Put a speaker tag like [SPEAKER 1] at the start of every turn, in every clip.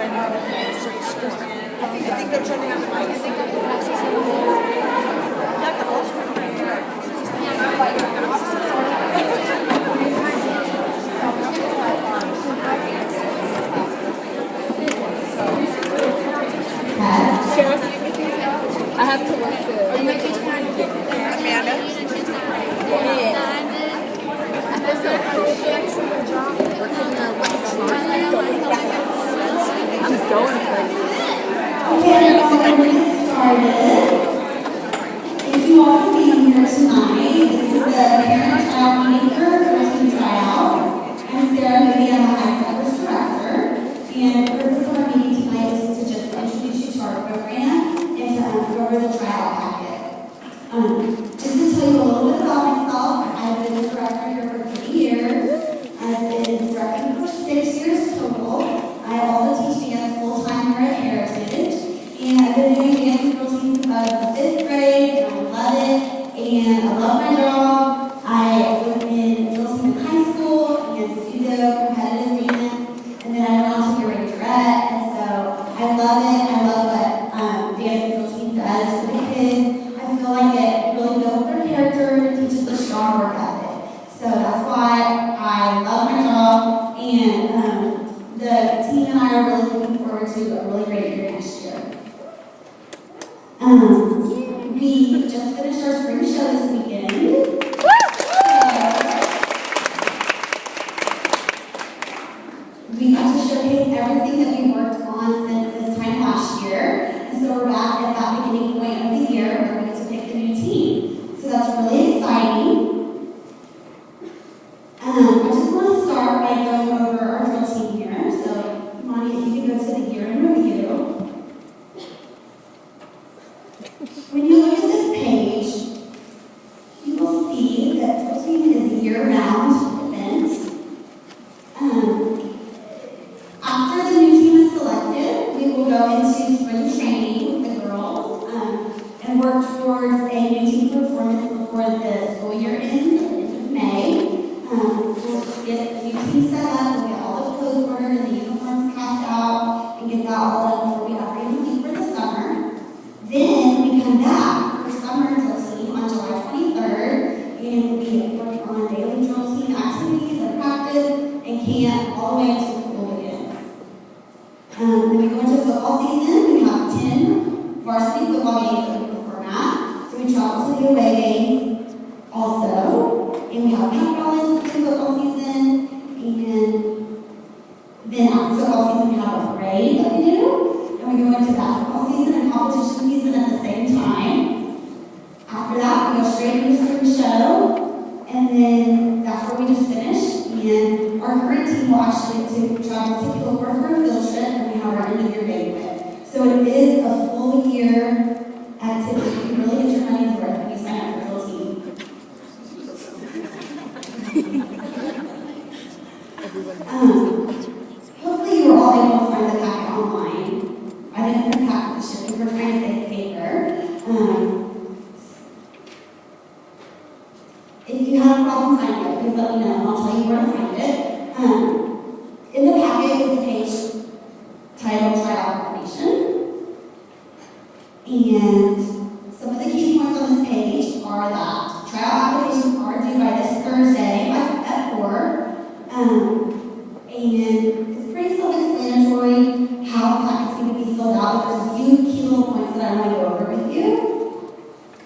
[SPEAKER 1] trying to have a certain score. I think they're trying to have a mic. I think I can access it. Yeah, the whole screen.
[SPEAKER 2] I have to work the
[SPEAKER 1] Amanda?
[SPEAKER 2] I'm going crazy.
[SPEAKER 3] Okay, so we're going to get started. If you all can be here tonight, this is the parent-child meeting for Tryout. I'm Sarah, I'm the Highsteppers director. And the purpose of our meeting tonight is to just introduce you to our program and to go over the tryout packet. Just to tell you a little bit about myself, I've been the director here for 3 years. I've been directing for 6 years total. I also teach dance full-time here at Heritage. And I've been doing dance and girl teams since I was in 5th grade, and I love it. And I love my job. I was in girl team in high school, and studio, competitive dance, and then I went on to be a directorette. And so I love it. I love what dance and girl team does for the kids. I feel like it really builds their character and teaches a strong work ethic. So that's why I love my job, and the team and I are really looking forward to a really great year next year. We just finished our spring show this weekend. We got to showcase everything that we worked on since this time last year. And so we're back at that beginning point of the year where we get to pick the new team. So that's really exciting. I just want to start by going over our drill team here. So, Monty, if you can go to the year in review. When you look at this page, you will see that drill team is a year-round event. After the new team is selected, we will go into spring training with the girls and work towards a new team performance before the school year ends at the end of May. We'll get the new team set up, we'll get all the clothes ordered and the uniforms cast out, and get that all done before we have ready to leave for the summer. Then we come back for summer drill team on July 23rd, and we work on daily drill team activities and practice and camp all the way until school begins. Then we go into football season. We have 10 varsity football games that we perform at. So we travel to the away games also. And we have camp rallies within football season. And then after football season, we have a parade that we do. And we go into basketball season and competition season at the same time. After that, we go straight into spring show. And then that's where we just finish. And our current team will actually get to travel to Kilgore for a field trip, and we have our end of year banquet. So it is a full year activity. You really get your money's worth when you sign up for drill team. Hopefully you were all able to find the packet online. I didn't print packet this year. We were trying to save paper. If you have a problem finding it, please let me know and I'll tell you where to find it. In the packet is a page titled Tryout Information. And some of the key points on this page are that tryout applications are due by this Thursday at 4. And it's pretty self-explanatory how the packet's going to be filled out. There's a few key little points that I want to go over with you.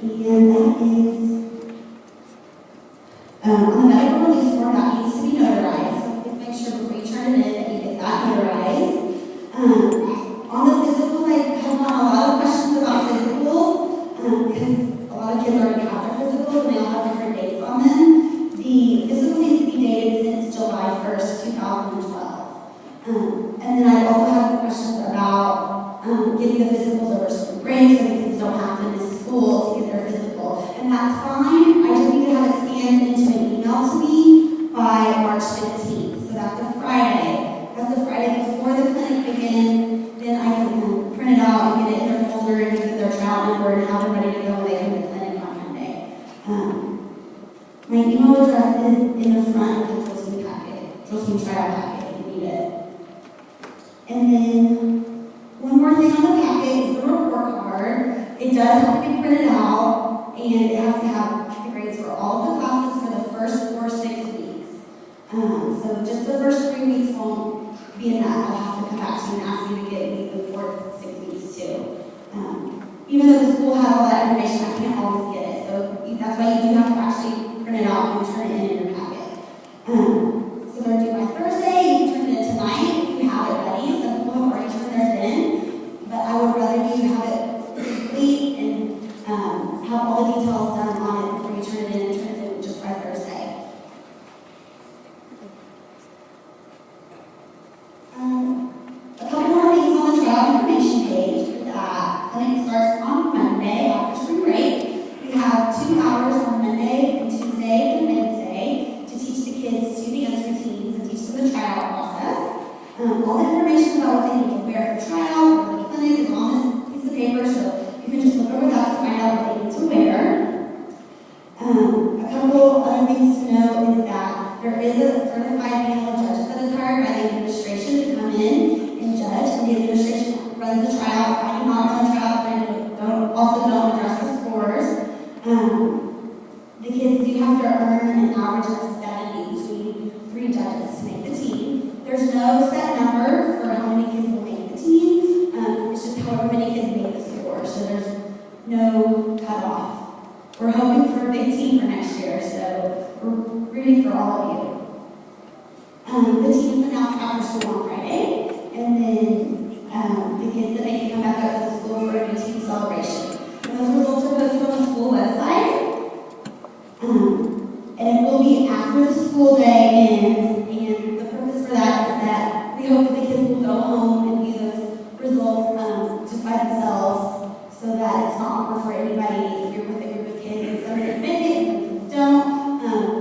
[SPEAKER 3] And that is on the medical release form that needs to be notarized. So please make sure before you turn it in that you get that notarized. On the physical, I have gotten a lot of questions about physicals because a lot of kids already have their physicals and they all have different dates on them. The physical needs to be dated since July 1st, 2012. And then I also have some questions about getting the physicals over spring break so the kids don't have to miss school to get their physical. And that's fine. I just need to have it scanned into an email to me by March 15th. So that's a Friday. That's the Friday before the clinic begins. Then I can print it out and get it in their folder and give their trial number and have them ready to go when they come to the clinic on Monday. My email address is in the front of the drill team packet, drill team tryout packet if you need it. And then does have to be printed out, and it has to have the grades for all of the classes for the first 4 6 weeks. So just the first 3 weeks won't be enough. I'll have to come back to you and ask you to get me the 4th 6 weeks too. Even though the school has all that information, I can't always get it. So that's why you do have to actually print it out and turn it in your packet. So they're due by Thursday. You can turn it in tonight if you have it ready. Some people have already turned theirs in, but I would rather you have it complete and have all the details done on it before you turn it in and turn it in just by Thursday. A couple more things on the Tryout information page is that clinic starts on Monday after spring break. We have 2 hours on Monday and Tuesday and Wednesday to teach the kids 2 dance routines and teach them the tryout process. All the information about what they need to wear for tryout or the clinic is on this piece of paper, so you can just look over that to find out what they need to wear. A couple other things to know is that there is a certified panel of judges that is hired by the administration to come in and judge, and the administration runs the tryout. I do not run the tryout, but I also don't address the scores. The kids do have to earn an average of 70 between 3 judges to make the team. There's no set number for how many kids will make the team. It's just however many kids make the score, so there's no cutoff. We're hoping for a big team for next year, so we're rooting for all of you. The team is announced after school on Friday, and then the kids that they can come back up to the school for a new team celebration. And those results are posted on the school website. And it will be after the school day ends, and the purpose for that is that we hope that the kids will go home and view those results just by themselves, so that it's not awkward for anybody if you're with a group of kids and some kids make it and some kids don't.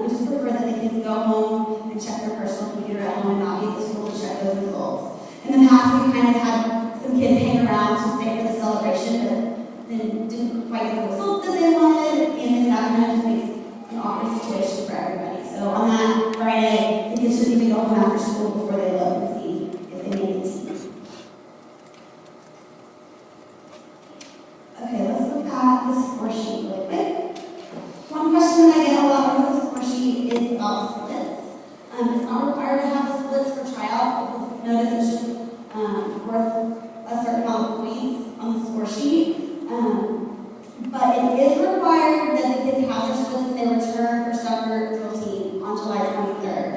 [SPEAKER 3] We just prefer that the kids go home and check their personal computer at home and not be at the school to check those results. In the past, we kind of had some kids hang around to stay for the celebration, but then didn't quite get the results that they wanted, and then that kind of just makes an awkward situation for everybody. So on that Friday, the kids just need to go home after school before they look and see if they made the team. Okay, let's look at the score sheet really quick. One question that I get a lot on the score sheet is about splits. It's not required to have the splits for tryouts, because notice it's just worth a certain amount of points on the score sheet. But it is required that the kids have their splits when they return for summer drill team on July 23rd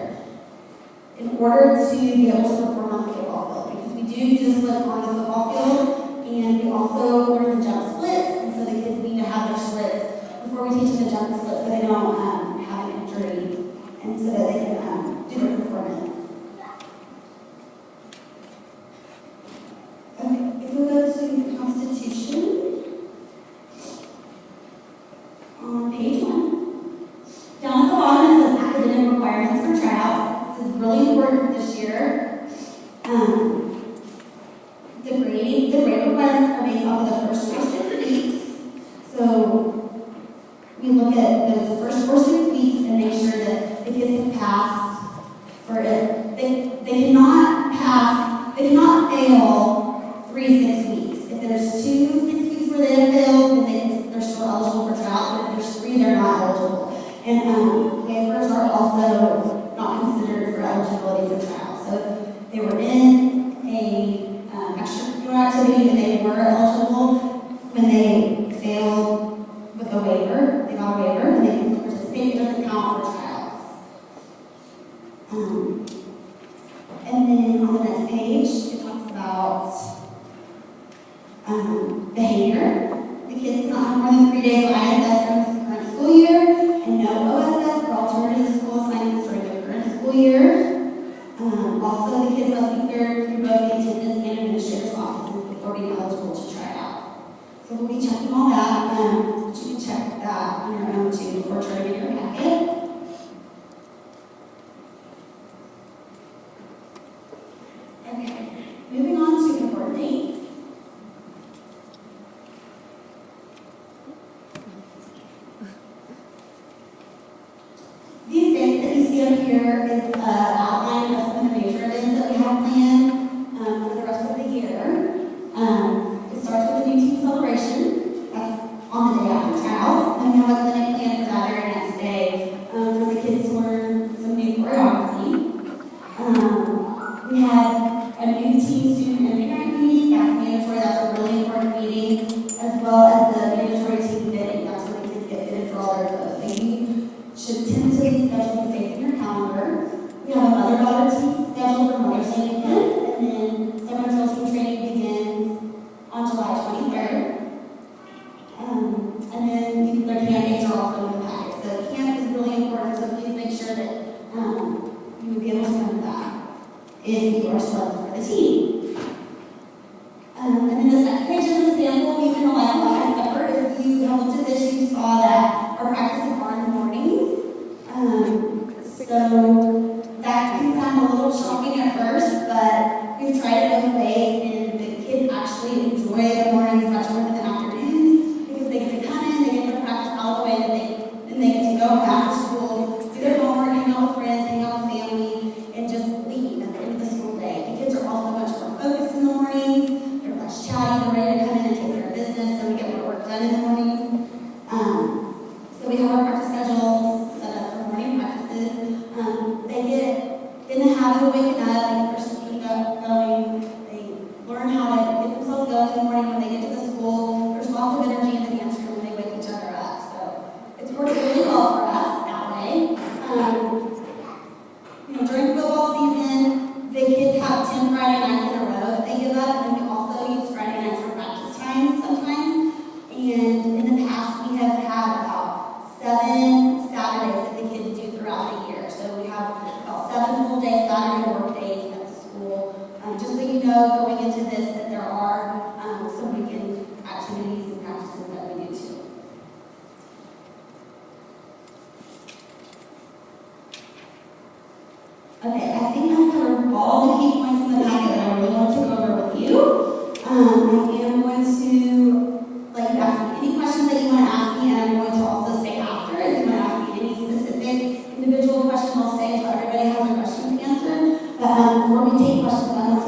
[SPEAKER 3] in order to be able to perform on the football field. Because we do the splits on the football field, and we also learn the jump splits, and so the kids need to have their splits before we teach them the jump splits so they don't have an injury, and so that they can do their performance. Okay, if we go to the Constitution, on page 1. Down at the bottom it says academic requirements for tryouts. This is really important this year. The grade requirements are based off of the first 4 6 weeks. So we look at those first 4 6 weeks and make sure that the kids have passed for it. They cannot fail 3 6 weeks. If there's 2 6 weeks where they have failed, then they're still eligible for tryouts, but if there's 3, they're not eligible. And waivers are also not considered for eligibility for tryouts. So if they were in a extracurricular activity and they were eligible, when they failed with a waiver, they got a waiver, and they can participate, it doesn't count for tryouts. And then on the next page, it talks about behavior. The kids cannot have more than 3 days of ISS during the current school year, and no OSS or alternative school assignments during the current school year. Also, the kids must be cleared through both the attendance and administrator's offices before being eligible to try out. So we'll be checking all that. But you can check that on your own too before turning in your packet. Okay, moving on to important dates. These dates that you see up here is an outline of some of the major events that we have planned for the rest of the year. It starts with the new team celebration. That's a new teen student immigrant meeting, that's mandatory, that's a really important meeting, as well as the mandatory teen fitting, that's when the kids get fitted for all their clothes. So you should tentatively schedule these dates in your calendar. We have a mother-daughter team scheduled for Mother's Day weekend, and then summer drill team training begins on July 23rd. And then their camp dates are also in the packet. So camp is really important, so please make sure that you would be able to come to that if you are selected for the team. And then this next page is a sample of even a life of a Highstepper. If you have looked at this, you saw that our practices are in the mornings. So that can sound a little shocking at first, but we've tried it both ways, and the kids actually enjoy the mornings much more than the afternoons because they get to come in, they get their practice out of the way, and they get to go after school, do their homework, hang out with friends, hang out with family, and just leave at the end of the school day. The kids are also much more focused in the mornings, they're less chatty, they're ready to come in and take care of business, so we get more work done in the mornings. So we have our practice schedules set up for morning practices. They get in the habit of waking up, they get their system going, they learn how to get themselves going in the morning when they get to the school. There's lots of energy in the dance room when they wake each other up. So it's worked really well for us that way. During football season, the kids have 10 Friday nights in a row that they give up, and we also use Friday nights for practice times sometimes. And in the past, we have had about 7 Saturdays that the kids do throughout the year. So we have about 7 full-day Saturday work days at the school. Just so you know, going into this, that there are some weekend activities and practices that we do too. Okay, I think I've covered all the key points